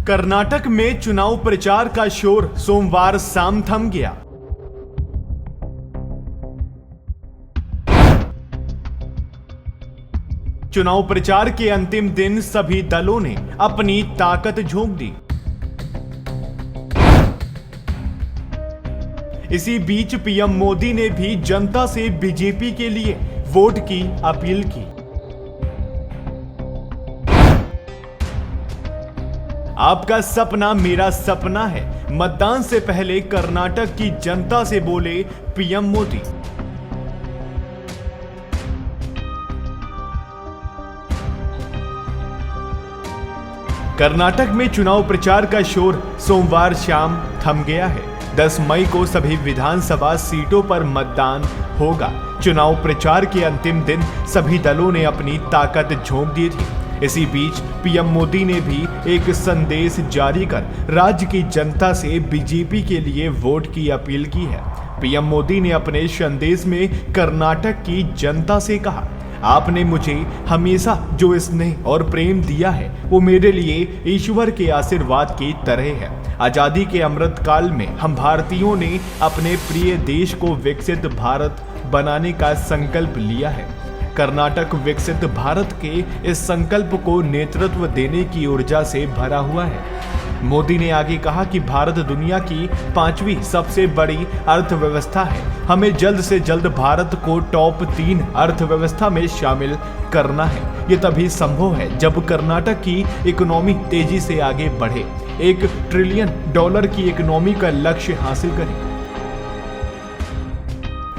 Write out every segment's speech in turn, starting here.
कर्नाटक में चुनाव प्रचार का शोर सोमवार शाम थम गया। चुनाव प्रचार के अंतिम दिन सभी दलों ने अपनी ताकत झोंक दी। इसी बीच पीएम मोदी ने भी जनता से बीजेपी के लिए वोट की अपील की। आपका सपना मेरा सपना है, मतदान से पहले कर्नाटक की जनता से बोले पीएम मोदी। कर्नाटक में चुनाव प्रचार का शोर सोमवार शाम थम गया है। 10 मई को सभी विधानसभा सीटों पर मतदान होगा। चुनाव प्रचार के अंतिम दिन सभी दलों ने अपनी ताकत झोंक दी थी। इसी बीच पीएम मोदी ने भी एक संदेश जारी कर राज्य की जनता से बीजेपी के लिए वोट की अपील की है। पीएम मोदी ने अपने संदेश में कर्नाटक की जनता से कहा, आपने मुझे हमेशा जो स्नेह और प्रेम दिया है वो मेरे लिए ईश्वर के आशीर्वाद की तरह है। आजादी के अमृत काल में हम भारतीयों ने अपने प्रिय देश को विकसित भारत बनाने का संकल्प लिया है। कर्नाटक विकसित भारत के इस संकल्प को नेतृत्व देने की ऊर्जा से भरा हुआ है। मोदी ने आगे कहा कि भारत दुनिया की 5वीं सबसे बड़ी अर्थव्यवस्था है। हमें जल्द से जल्द भारत को टॉप 3 अर्थव्यवस्था में शामिल करना है। ये तभी संभव है जब कर्नाटक की इकोनॉमी तेजी से आगे बढ़े, $1 ट्रिलियन की इकोनॉमी का लक्ष्य हासिल करे।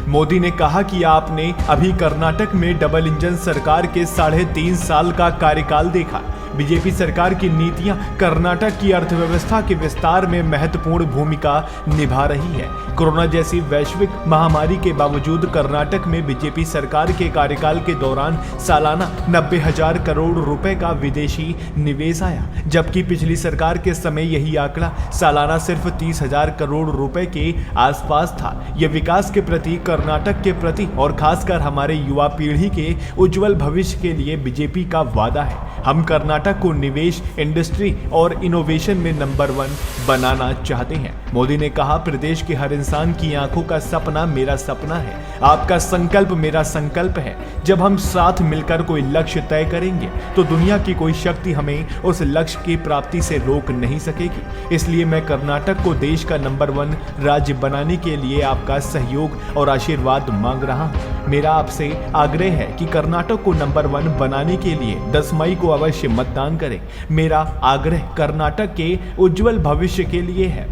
मोदी ने कहा कि आपने अभी कर्नाटक में डबल इंजन सरकार के 3.5 साल का कार्यकाल देखा। बीजेपी सरकार की नीतियां कर्नाटक की अर्थव्यवस्था के विस्तार में महत्वपूर्ण भूमिका निभा रही है। कोरोना जैसी वैश्विक महामारी के बावजूद कर्नाटक में बीजेपी सरकार के कार्यकाल के दौरान सालाना 90,000 करोड़ रुपए का विदेशी निवेश आया, जबकि पिछली सरकार के समय यही आंकड़ा सालाना सिर्फ 30,000 करोड़ रुपए के आसपास था। यह विकास के प्रति, कर्नाटक के प्रति और खासकर हमारे युवा पीढ़ी के उज्जवल भविष्य के लिए बीजेपी का वादा है। हम कर्नाटक को निवेश, इंडस्ट्री और इनोवेशन में नंबर 1 बनाना चाहते हैं। मोदी ने कहा, प्रदेश के हर इंसान की आंखों का सपना मेरा सपना है। आपका संकल्प मेरा संकल्प है। जब हम साथ मिलकर कोई लक्ष्य तय करेंगे तो दुनिया की कोई शक्ति हमें उस लक्ष्य की प्राप्ति से रोक नहीं सकेगी। इसलिए मैं कर्नाटक को देश का नंबर 1 राज्य बनाने के लिए आपका सहयोग और आशीर्वाद मांग रहा हूँ। मेरा आपसे आग्रह है कि कर्नाटक को नंबर 1 बनाने के लिए 10 मई को अवश्य मतदान करें। मेरा आग्रह कर्नाटक के उज्जवल भविष्य के लिए है।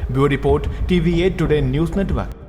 Bureau report, TVA today news network.